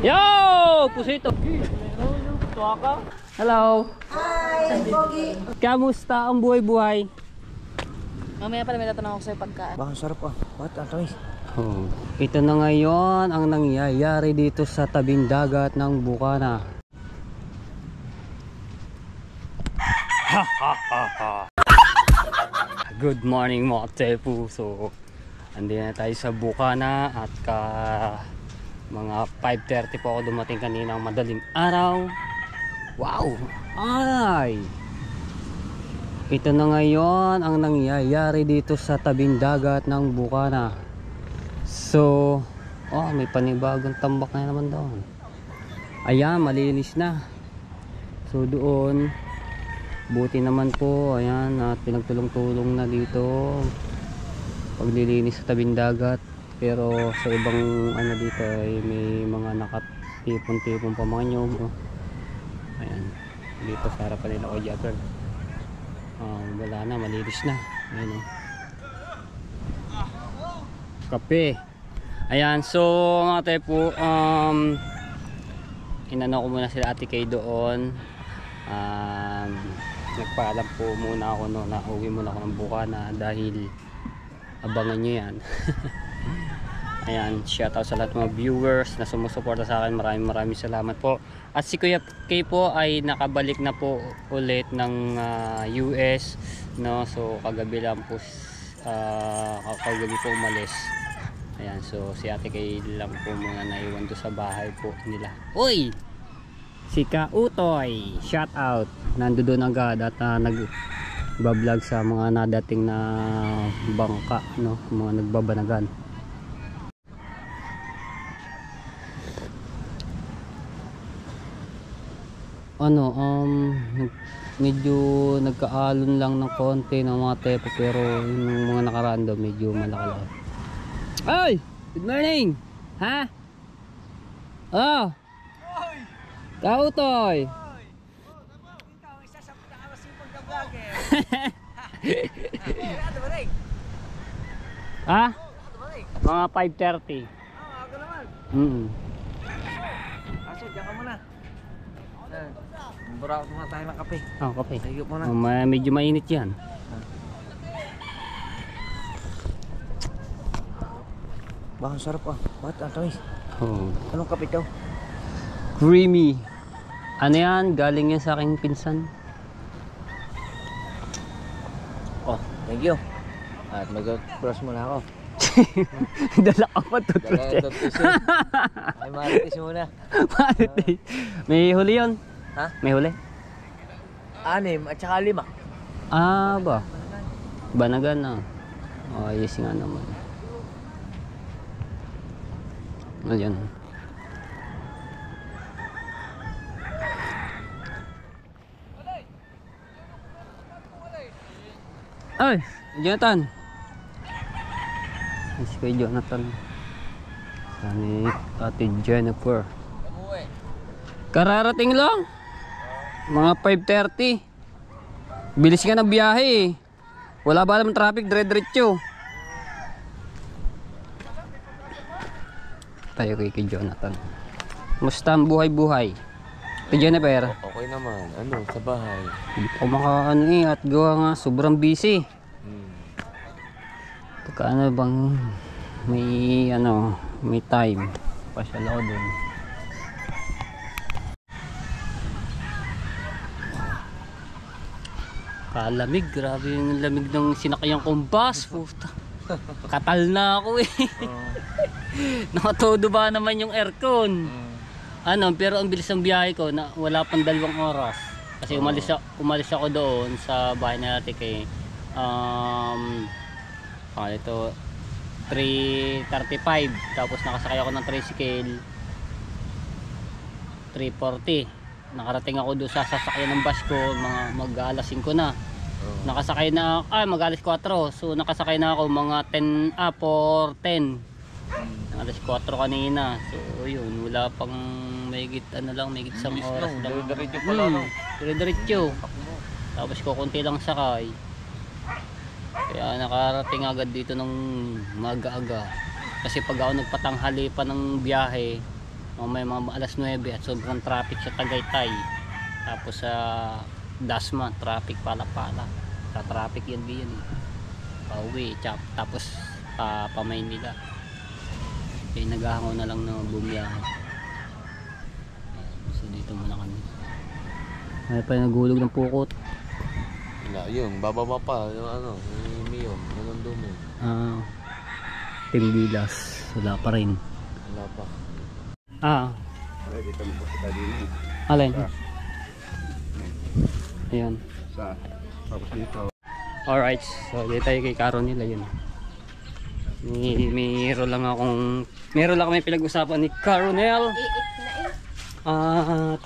Yo! Pusito! Hello! Hi, Pogi! Kamusta ang buhay-buhay? Mamaya pala may tatanong ako sa'yo pagkaan. Baka sarap ah. Bakit ang tamis? Oh, ito na ngayon ang nangyayari dito sa tabing dagat ng Bukana. Good morning mga tepuso. Andito na tayo sa Bukana at mga 5:30 po ako dumating kanina ng madaling araw. Wow! Ay! Ito na ngayon ang nangyayari dito sa tabing dagat ng Bukana. So, may panibagong tambak na naman doon. Ayan, malinis na. So doon, buti naman po, ayan, at pinagtulong-tulong na dito paglilinis sa tabing dagat. Pero sa ibang dito ay may mga nakatipon-tipon pa mga nyog. Ayan, dito sa harapan nila o jagger. Wala na, malinis na. Ayan, kape. Ayan, so mga tepo, inano ko muna sila Ate Kay doon. Nagpaalam po muna ako na uwi muna ako ng Bukana dahil abangan nyo yan. Ayan, shoutout sa lahat ng mga viewers na sumusuporta sa akin. Maraming salamat po. At si Kuya Kay po ay nakabalik na po ulit ng US, no? So kagabi lang po, kagabi po umalis. Ayan, so si Ate Kay lang po muna naiwan doon sa bahay po nila. Uy! Si Kautoy, shoutout. Nandoon agad at nag-vlog sa mga nadating na bangka, no? Mga nagbabanagan. Medyo nagkaalon lang ng konti ng mga tepo, pero yung mga nakaraan daw medyo malaki-laki. Ay! Good morning! Ha? Oh! Kautoy! Ha? Mga 5:30. Ako naman. Aso, diyan ka muna. Buraot muna tayo ng kape. Kape. Ayup muna. Medyo mainit yan. Baka sarap ah. Bakit ang tamis? Anong kape daw? Creamy. Ano yan? Galing yan sa aking pinsan. Thank you. At mag-brush muna ako. Dala ka pa tutulog. Ay, marites muna. Marites. May huli yun? Ha? May huli? 6 at saka 5. Ba? Banagan na. Yes nga naman. Ayan. Ay, Jonathan. Si Kuya Jonathan. Sani Ate Jennifer. Kararating lang. Mga 5:30. Bilis nga ng biyahe eh. Wala ba naman traffic, dire-diretso. Tayo kay Jonathan. Musta ang buhay-buhay? Ate Jennifer. Okay naman. Ano, sa bahay? Hindi ko makaano at gawa nga sobrang busy. Pagka bang may time pasyal ako dun. Kalamig, grabe yung lamig ng sinakayang kong bus. Puta. Katal na ako eh. Nakatodo ba naman yung aircon? Pero ang bilis ng biyahe ko na wala pang 2 oras. Kasi umalis ako doon sa bahay na Ate Kay. Ito 3:35, tapos nakasakay ako ng tricycle 3:40. Nakarating ako doon sa sasakyan ng bus ko mag-alas 5 na. Nakasakay na mag-alas 4. So nakasakay na ako mga 4:10. Alas 4 kanina. So yun, wala pang mahigit isang oras lang. Diretso pala, no? Diretso. Tapos kukunti lang sakay. Kaya nakarating agad dito ng maaga-aga. Kasi pag ako nagpatanghali pa ng biyahe, May mga alas 9 at sobrang traffic sa Tagaytay. Tapos sa Dasma, traffic pala-pala. Sa traffic yan din eh. Pauwi, tapos pa Maynila. Kaya naghahangaw na lang na bumiyahe. So dito muna kami. Ay pa naghulog ng pukot. Wala, yun. Bababa pa. Yung ano, yung Mio. Ganun dumi. Timbilas. Wala pa rin. Wala pa. Alin? Ayan. Alright. So dito tayo kay Karo nila yun. Meron lang kami pinag-usapan ni Caronel. At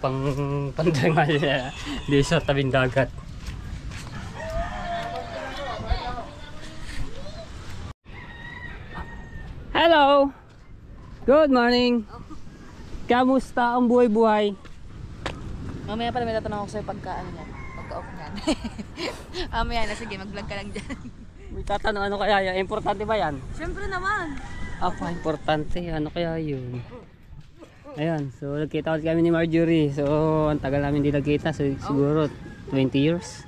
pandangal niya di sa tabing dagat. Hello! Good morning! Kamusta ang buhay-buhay? Mamaya pala may tatanong ako sa'yo pagkaan yan. Pagka-off yan. Mamaya na, sige, mag-vlog ka lang dyan. May tatanong ano kaya yan? Importante ba yan? Siyempre naman. Importante. Ano kaya yun? Ayan, so nagkita ulit kami ni Marjorie. So, ang tagal namin hindi nagkita. So, siguro 20 years.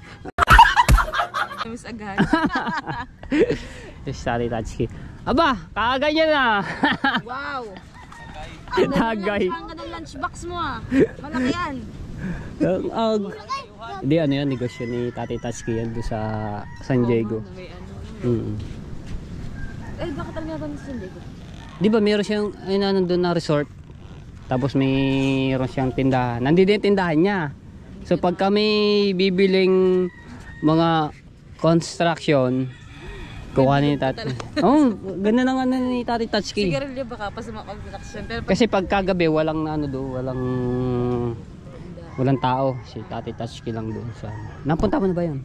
Miss agad. Yes, sorry, Tatsuki. Aba, kaagay niya na. Wow! Tagay. Ang ganda ng lunchbox mo ah. Malaki yan. Hindi, ano yan, negosyo ni Tati Tatsuki yan doon sa San Diego. May ano. Eh, bakit alam niya ba sa San Diego? Di ba meron siyang doon na resort? Tapos mayroon siyang tindahan. Nandito yung tindahan niya. So pag kami bibiling mga construction, kukuhanin ni Tati. Ganda ng ano ni Tati Tatsuki. Siguro niya baka pa sa mga construction. Pero Kasi pag kagabi walang walang tao. Si Tati Tatsuki lang doon sa. Napunta mo na ba 'yan?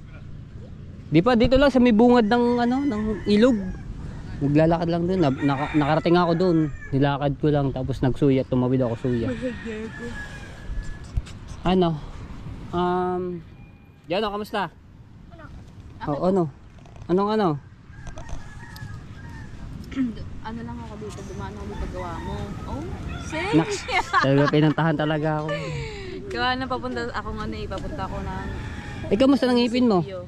Di pa dito lang sa may bungad ng ilog. Naglalakad lang doon. Nakarating ako doon. Nilakad ko lang tapos nagsuya, tumawid ako suya. Ano? Yan, kamusta? Ano? Anong? Ano lang ako dito, dumaan ako dito gawa mo. Oh, same! Naks, talaga pinantahan talaga ako. Gawa na papunta ako papunta ako ng... Kamusta ng ngipin mo? studio.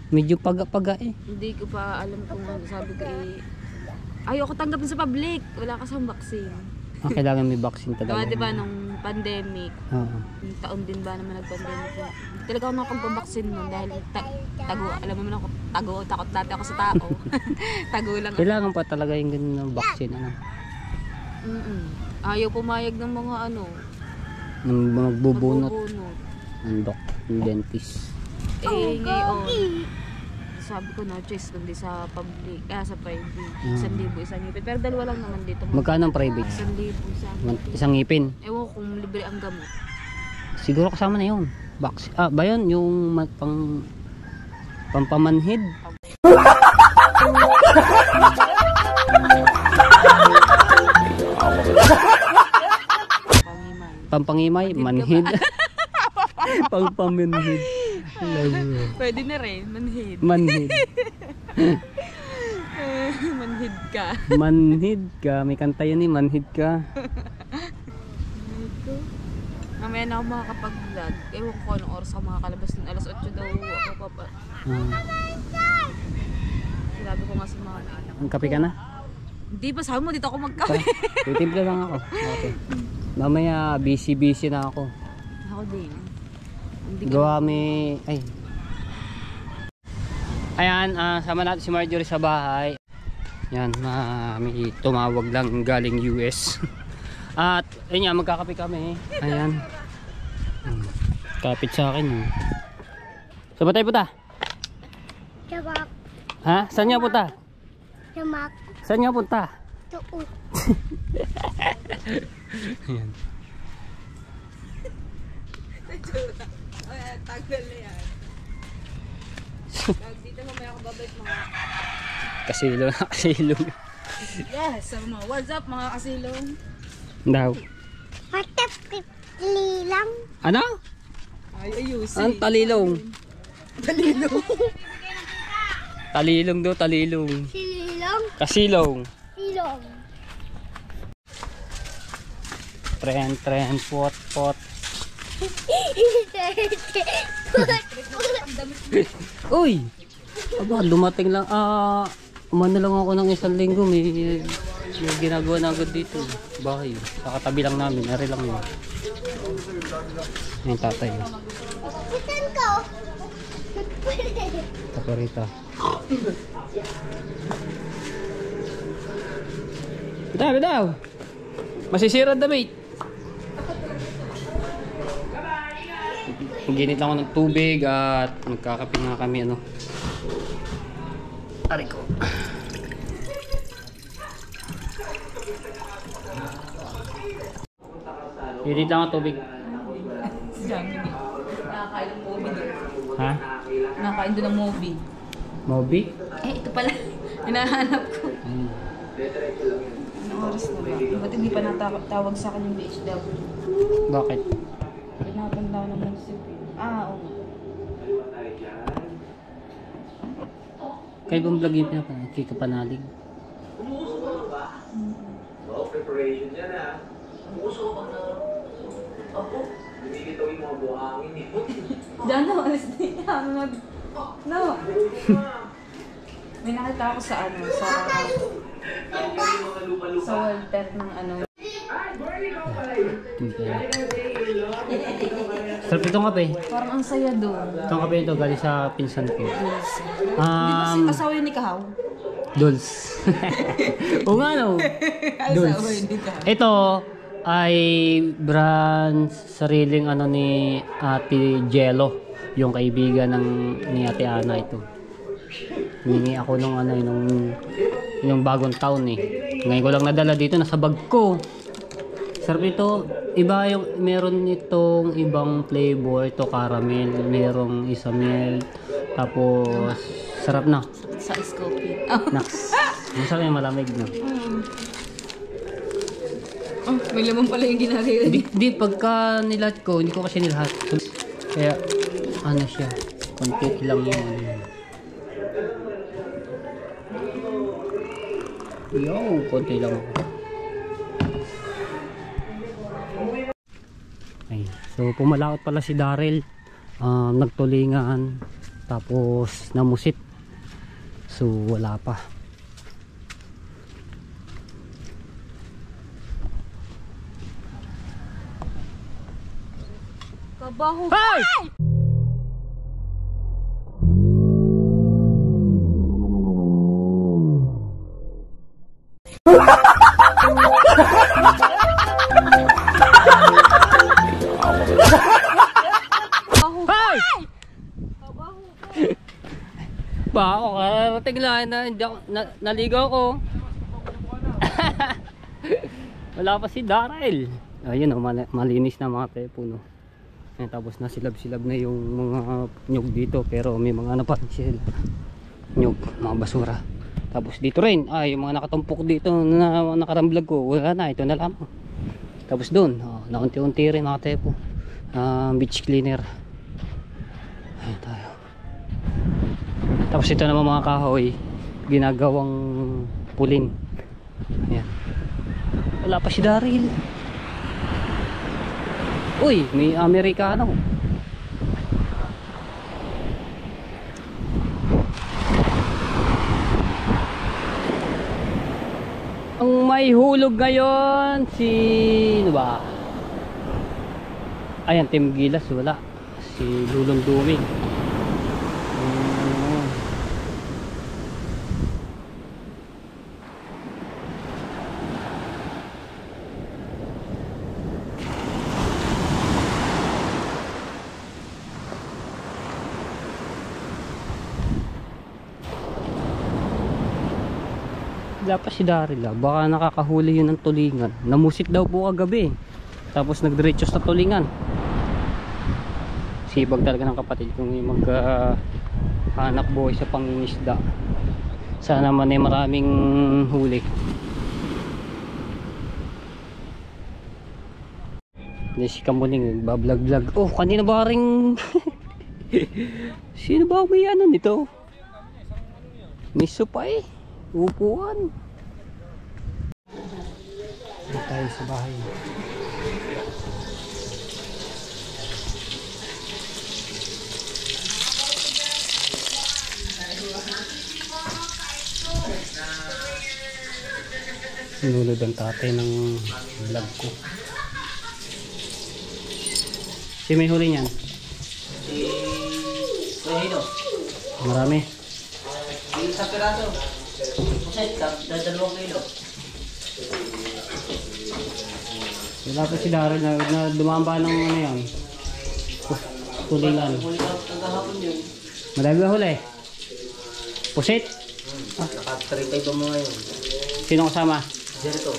Medyo paga-paga eh. Hindi ko pa alam kung ano. Sabi ko ayoko tanggapin sa public. Wala kasang vaccine. Kailangan may vaccine talaga. Gawa diba nung pandemic, Oo. yung taon din ba naman nag-pandemic ko. Talaga ako nakapag-vaccine nun dahil tago, alam mo naman ako, takot dati ako sa tao. Tago lang ako. Kailangan pa talaga yung ganun ng vaccine. Ayaw pumayag ng mga Ng mga bubunot magbubunot. ng dentist. Ngayon, sabi ko no choice kundi sa public, sa private. 1,000 isang ngipin. Pero dalawa lang naman dito. Magkano ang private? 1,000 Isang ngipin. Ewan ko kung libre ang gamot. Siguro kasama na yun. Ba yun? Yung pampamanhid? Pampangimay? Manhid? Pampamanhid. Pwede na rin, manhid. Manhid. Manhid ka. Manhid ka. May kanta yun eh. Manhid ka. Mamaya na ako makakapag-vlog. Ewan ko anong oras ako makakalabas nun. Alas 8 daw ako papa. Sinabi ko nga sa mga Ang kape ka na? Hindi pa, sabi mo dito ako magkape. Titimpla lang ako. Okay. Mamaya busy na ako. Ako din. Gawa may... Ayan, sama natin si Marjorie sa bahay. Yan, may tumawag lang galing US. At ayun nga, magkakape kami. Ayan. Kapit sa akin. Saan ba tayo punta? Jamak. Ha? Saan niya punta? Jamak. Saan niya punta? Tuot. Ayan. Tagal na yan. Dito mamaya ako babalik mga... Kasilong. Yes, what's up mga kasilong? Daw. Matapili lang. Ano? Ay, ayusin. Ang talilong. Talilong daw, talilong. Silong. Kasilong. Silong. Tren, pot. Uy! Aba, dumating lang. Umano lang ako ng 1 linggo. May ginagawa na agad dito. Bahay. Sa katabi lang namin. Nari lang yun. Yung tatay. Taparita. Bitaw! Masisira damit. Ginit lang ako ng tubig at nagkakape nga kami ano. Aray ko. Ginit lang ang tubig. Si Jamie. Nakakain ng movie doon. Ha? Nakakain doon ng movie. Moby? Ito pala. Hinahanap ko. Anong oras na ba? Ba't hindi pa natawag sa akin yung DHW? Bakit? Pinapanda ko naman si oo. Kayo bang vlog yun pa? Kikapanalig? Preparation yan ha. Umuso ka na. Ako? Hindi kita yung mga buhangin eh. Diyan na, alas din yan. No. May nakita ako sa sa Walter ng ano. Sarap itong kape. Parang ang saya doon. Itong kape ito galing sa pinsan ko. Di ba si asawa yun ni Kahaw? Dolls. O nga no? Asawa yun ni Kahaw. Ito ay brand sariling ano ni Ate Jello, yung kaibigan ni Ate Ana ito. Hiningi ako nung ano nung bagong taon eh. Ngayon ko lang nadala dito, nasa bag ko. Sarap ito. Iba yung meron nitong ibang flavor, ito caramel, merong isamel, tapos sarap na. Sa Scoopy. Naks. Masarap yung malamig na. Oh, may laman pala yung ginagawa. Di pagka nilahat ko, hindi ko kasi nilahat. Kaya ano siya, konti lang yung ano. Yo, konti lang ako. Ay, so pumalaot pala si Daryl. Nagtulingan, tapos namusit. So wala pa. Kabaho. Hey! Hey! Ba ako karating lang na hindi ako naligaw ko. Wala pa si Daryl. Ayun oh, malinis na mga tepo no. Ayan, tapos nasilab-silab na yung mga nyug dito, pero may mga napansin nyug, mga basura. Tapos dito rin, yung mga nakatumpok dito na nakaramblag ko, wala na, ito na lang. Tapos doon, naunti-unti rin mga tepo, beach cleaner. Ayan tayo. Tapos ito naman mga kahoy, ginagawang pulin. Ayan. Wala pa si Daryl. Uy, may Amerikano. Ang may hulog ngayon, sino ba? Ayan, Team Gilas, wala. Si Lulong Duming. Wala pa si Daryl baka nakakahuli yun ng tulingan. Namusit daw po kagabi, tapos nagdiretso sa tulingan. Sibag talaga ng kapatid kung mag hanap buhay sa pangingisda. Sana naman ay maraming huli. Hindi si Kamuning nagbablog-vlog. Oh, kanina ba ring sino ba may ano nito? Miso pa eh, upuan. Dito tayo sa bahay. Nunod ang tatay ng vlog ko. Si may huli niyan? Marami. Isang piraso. Kasi, 2 kilo. Wala pa si Daryl na dumamba ng ano yan. Tulingan. Madami ba huli? Pusit? Naka-3 ba mo ngayon? Sino kasama? Jericho.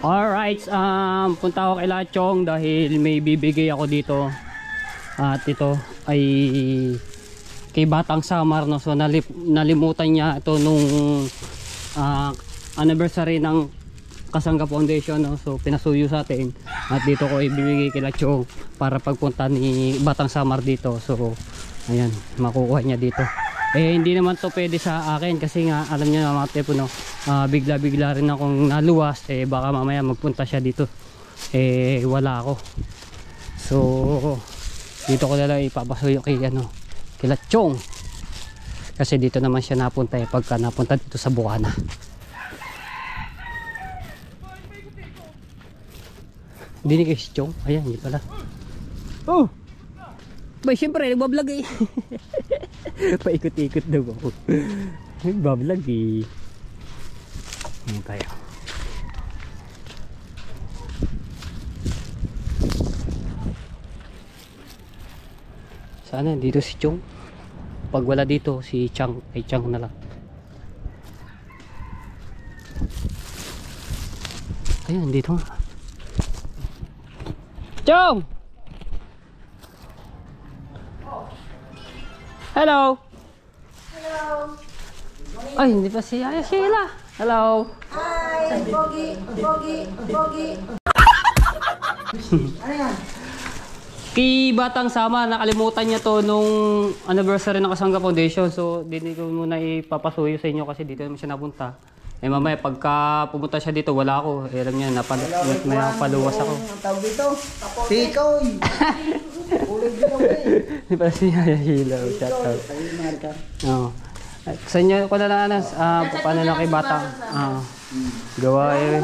Alright, punta ako kay Lachong dahil may bibigay ako dito. At ito ay kay Batang Samar, no? So nalimutan niya ito nung anniversary ng Kasangga Foundation, no? So pinasuyo sa atin. At dito ko ibibigay kay Lachong para pagpunta ni Batang Samar dito. So ayan, makukuha niya dito. Eh hindi naman to pwede sa akin kasi nga alam niyo na mga telepono, bigla-bigla rin akong naluwas, eh baka mamaya magpunta siya dito, eh wala ako. So dito ko na lang ipapasuyo kay ano, kay Lachong. Kasi dito naman siya napunta eh pagka napunta dito sa Bukana. Hindi ni kay Chong, ayan, hindi pala. Oh! Bay, siyempre, nagbablog eh. Paikot-ikot daw ako. Nagbablog eh. Ayan tayo. Sana dito si Chong. Pag wala dito, si Chang. Ay, Chang na lang. Ayan, dito. Chong! Hello. Hello. Ay, hindi pa si Aya Sheila. Hello. Hi, Bogi. Ano yan? Kay Batang Sama, nakalimutan niya to nung anniversary ng Kasangga Foundation. So, hindi ko muna ipapasuyo sa inyo kasi dito naman siya napunta. Eh mamaya, pagka pumunta siya dito, wala ako. Eh, alam niya, may paluwas ako. Ang tawag dito? Tikoy. Ulit dito eh. Hindi pa si Aya Sheila. Shout out. Oo. Sa inyo ko na lang, paano na kay Batang? Gawa eh.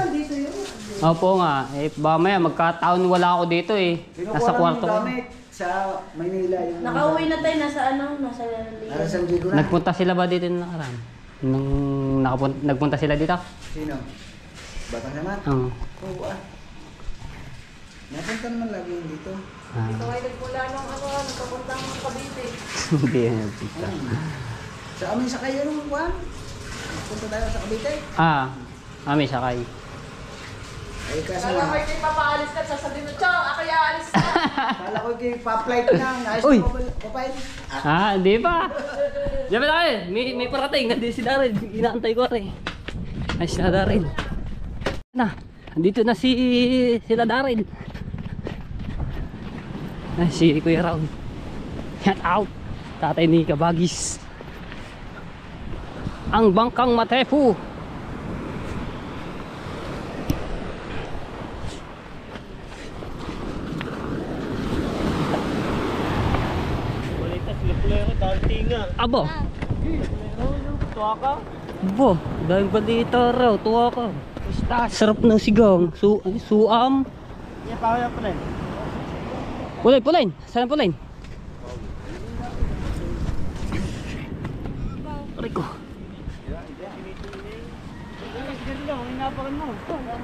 Opo nga, eh mamaya magkataon wala ako dito eh. Nasa kwarto ko. Sa Maynila yung... Nakauwi na tayo, nasa San Diego na. Nagpunta sila ba dito na nakaraan? Nung nagpunta sila dito? Sino? Batang naman? Oo. Oo ah. Napunta naman lagi yun dito. Ito ay nagmula nung nagkapunta ng Cavite. Hindi yan nagpunta. Sa amin sa kayo nung buwan. Punta tayo sa Cavite. May sakay. Ay kasi Kala ko kayo papaalis ka, sasabihin mo, Chong, ako aalis ka. kala ko kayo pa-flight na. Ayos Uy! ko papain. Hindi pa. Diyan ba tayo? May parating. Nandito si Daryl. Inaantay ko rin. Ay, sila Daryl. Andito na sila Daryl. Ay, si Kuya Raul. Shout out. Tatay ni Kabagis. Ang Bangkang Matepu. Abo. Abo, dahil ba dito raw, tuwa ka. Sarap ng sigang. Suam. Pulain. Saan pulain? Rico.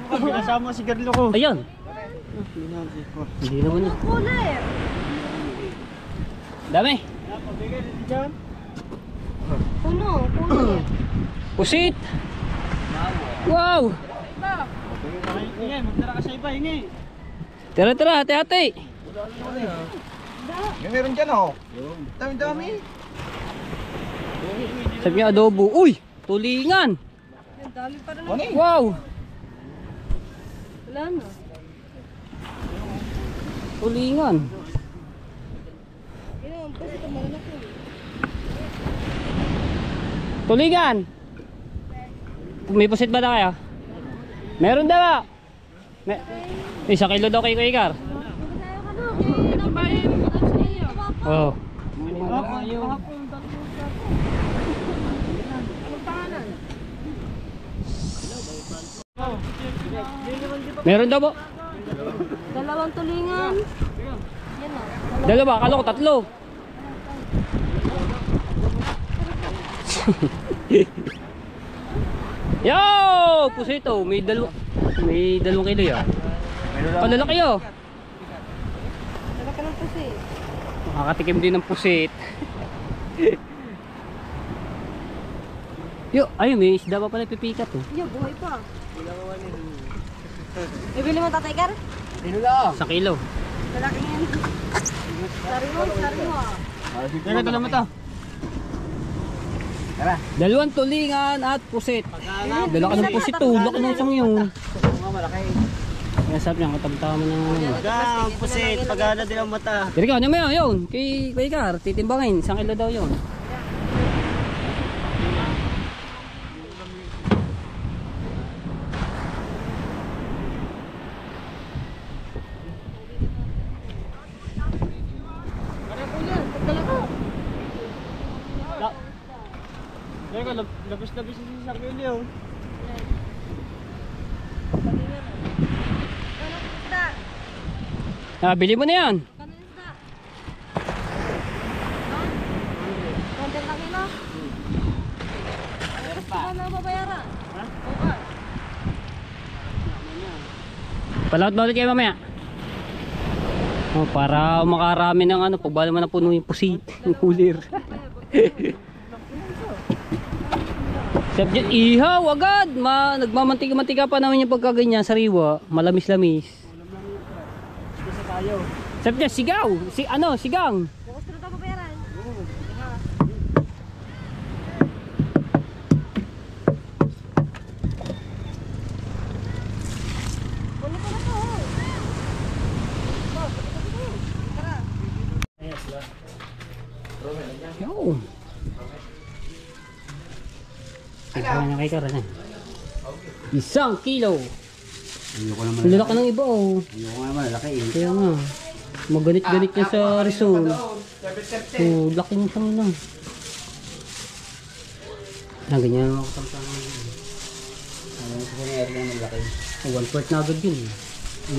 Kasama si Garlo ko. Ayun. Hindi naman yun. Dami. Puno. Pusit. Wow. Magtara ka sa iba, hingi. Tara, hati-hati. Yung meron dyan oh. Dami-dami. Sabi niya adobo. Uy, tulingan. Ang dami pa rin. Wow. Wala na. Tulingan. Tulingan. May pusit ba na kaya? Meron daw ba? Isang kilo daw kay Kuya Igar. Oo. Meron daw ba? Dalawang tulingan. Dalawa, akala ko tatlo. Yo! Pusito, may dalawang kilo yan. Palalaki yun. Dalaki ng pusit. Makakatikim din ng pusit. Yo, ayun, may isda pa pala pipikat oh. Yo, buhay pa. Ibili mo Tatay Kar? Sa kilo. Lalaki yan. Sari mo ah. Kaya ka naman ito. Dalawang tulingan at pusit. Dalaki ng pusit to, laki ng isang yun. Kaya sabi niya, katamtama ng ano. Ang pusit, pagana din ang mata. Pero ikaw, ano mo yun? Kay Igar, titimbangin, isang kilo daw yun. Labis-labis sa kilo. Ah, bili mo na yan. Konten lang yun ah. Ano na babayaran? Palaot ba ulit kayo mamaya? Oh, para makarami ng ano, pag bala mo na puno yung pusit, yung cooler. Subject, ihaw agad! Nagmamantika-mantika pa naman yung pagkaganyan, sariwa, malamis-lamis. Subject, sigaw! Sigang! Bukas na ito babayaran. Yo! Tignan niya kay Karan eh. 1 kilo! Ayoko naman. Ang lalaki ng iba oh. Ayoko naman, laki eh. Kaya nga. Maganit-ganit niya sa Rizal. Oh, laki niya sa mga. Ganyan ako tamtama. Ayoko ko na rin ang laki. 1/4 na agad yun.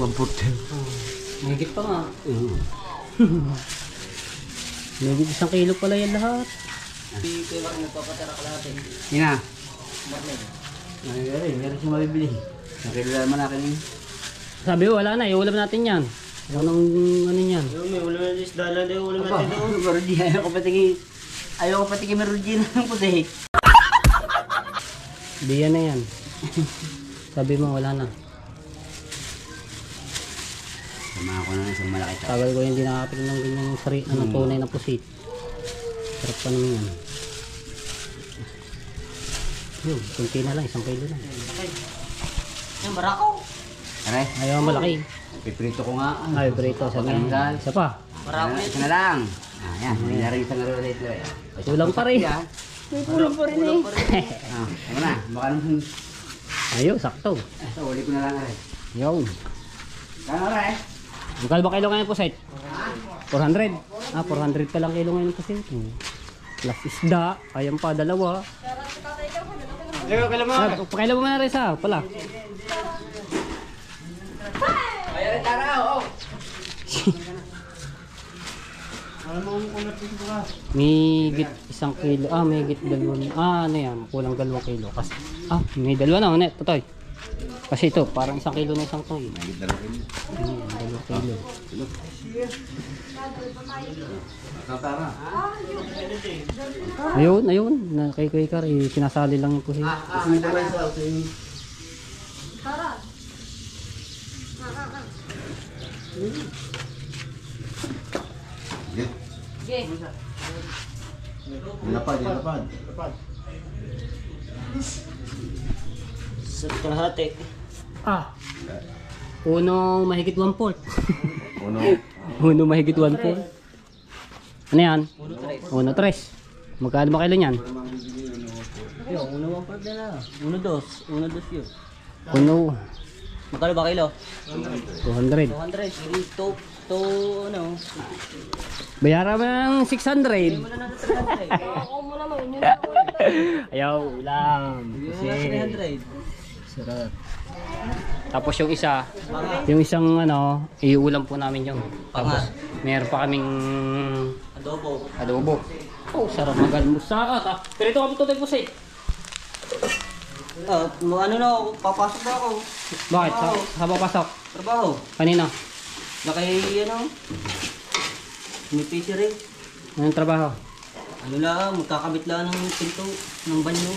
1/4. Mahigit pa nga. Mahigit 1 kilo pala yan lahat. Ina. Meron siya mabibili. Nakilala naman natin yun. Sabi ko, wala na. Iulam natin yan. Anong ano yan? May ulam na isda lang din ulam natin doon. Rudy, ayaw ko patigin may Rudy ng puti. Hindi yan na yan. Sabi mo, wala na. Sama ko na isang malaki. Tagal ko hindi nakakapitin ng ganyan tunay na pusit. Sarap pa naman yan. Yun, kunti na lang, 1 kilo lang. Yung barako. Aray. Ayaw malaki. Piprito ko nga. Ay, prito. Sabi nga. Isa pa. Barako. Isa na lang. Yan. May narin isang araw ulit. Kulang pa rin. May kulang pa rin eh. Tama na. Baka naman. Ayaw, sakto. So, uli ko na lang aray. Yun. Kano aray? Magkano ba kilo ngayon pusit? 400. 400 pa lang kilo ngayon pusit. Plus isda. Ayan pa, 2. Pakailan mo na rin sa pala. Ayan, tara. May git 1 kilo. May git 2. Ano yan? Kulang 2 kilo. Kasi, may 2 na. Ulit, totoy. Kasi ito, parang 1 kilo na isang toy. May 2 kilo. Ayun. Kay Kar, sinasali lang yung pusit. Okay. Lapad. Sa kalahati. Uno mahigit 1/4. Uno. Uno mahigit 1/4. Ano yan? 1/3. Magkano ba kilo niyan? Yo, 1 na lang. 1-2. 1-2 yun. Uno, Magkano ba kilo? 200. 200. To, ano? Bayaran mo ng 600. Wala na 300. Ayaw, ulam. Wala na 300. Sarap. Tapos yung isang ano, iulam po namin yung. Tapos meron pa kaming adobo. Oh, sarap mag-almusal. Pero ito kami tuloy po sa'yo. Ano na ako, papasok na ako. Bakit? Sa papasok? Trabaho. Kanina? Ano? May fishery. Anong trabaho? Ano lang, magkakabit lang ng pinto, ng banyo.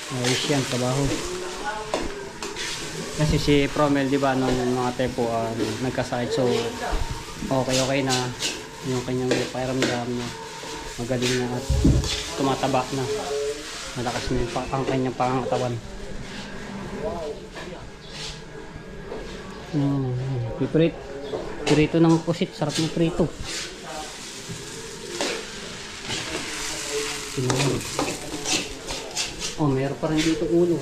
Ayos yan, trabaho. Kasi si Promel, di ba, nung mga tempo nagkasakit. So, okay na yung kanyang pakiramdam niya. Magaling na at tumataba na. Malakas na ang kanyang pangangatawan. Prito ng pusit, sarap ng prito. Oh, meron pa rin dito ulo.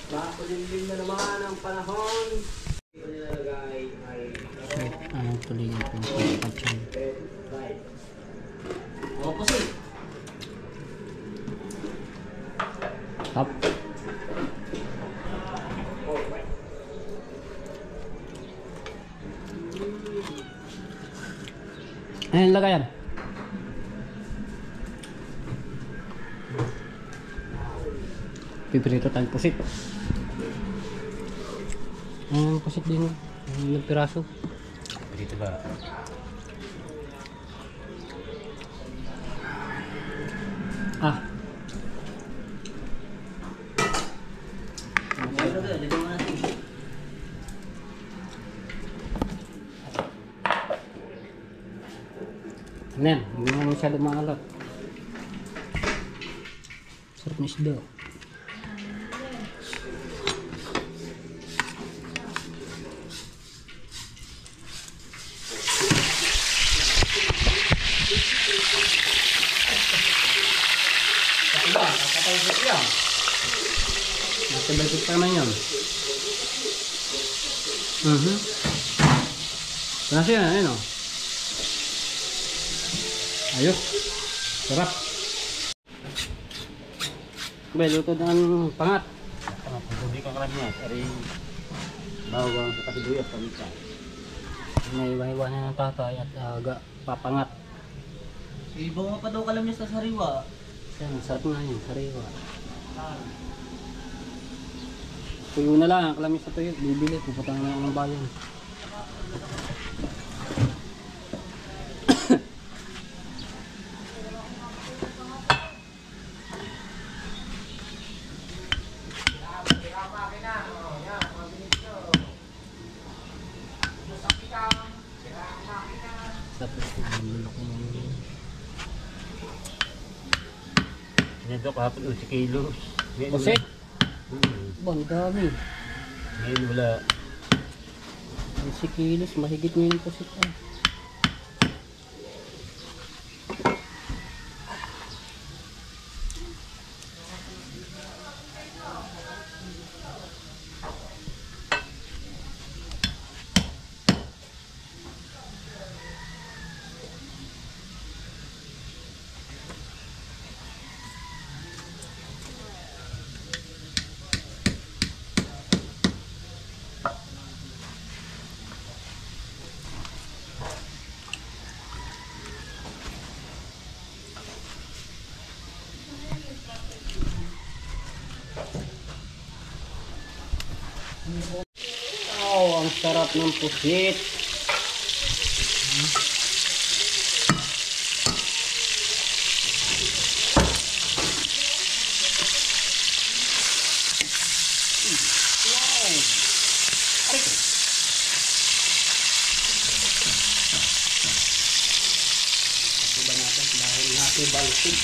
Makulimlim na naman ang panahon. Ito nilalagay ay Anong tulingan po ng pagpatyan? Opposite. Up. Ayan, lagayan. Pipirito tayong pusit. Ayan, pusit din. Ilang piraso. Pipirito ba? Pero lagyan mo natin. Ano yan? Hindi mo masyado maalat. Sarap na isda. Nasa balsit pa naman yun. Nasa yan, ayun o. Ayos. Sarap. May luto ng pangat. Hindi ka karamihan. Ari, bawang sa kasibuyas kami ka. May iwa-iwa na ng tatay at papangat. Ibaw nga pa daw kalam niya sa sariwa. Yan, sarap nga yun. Sariwa. Tuyo na lang. Kalamis sa tuyo. Bibili. Pupunta na lang ng bayan. Tapos lulok mo. Ito kahapon 11 kilos. Pusit? Bang dami. Ngayon wala. 10 kilos. Mahigit mo yung pusit. Wow, ang sarap ng pusit. Ito ba natin dahil natin balsik.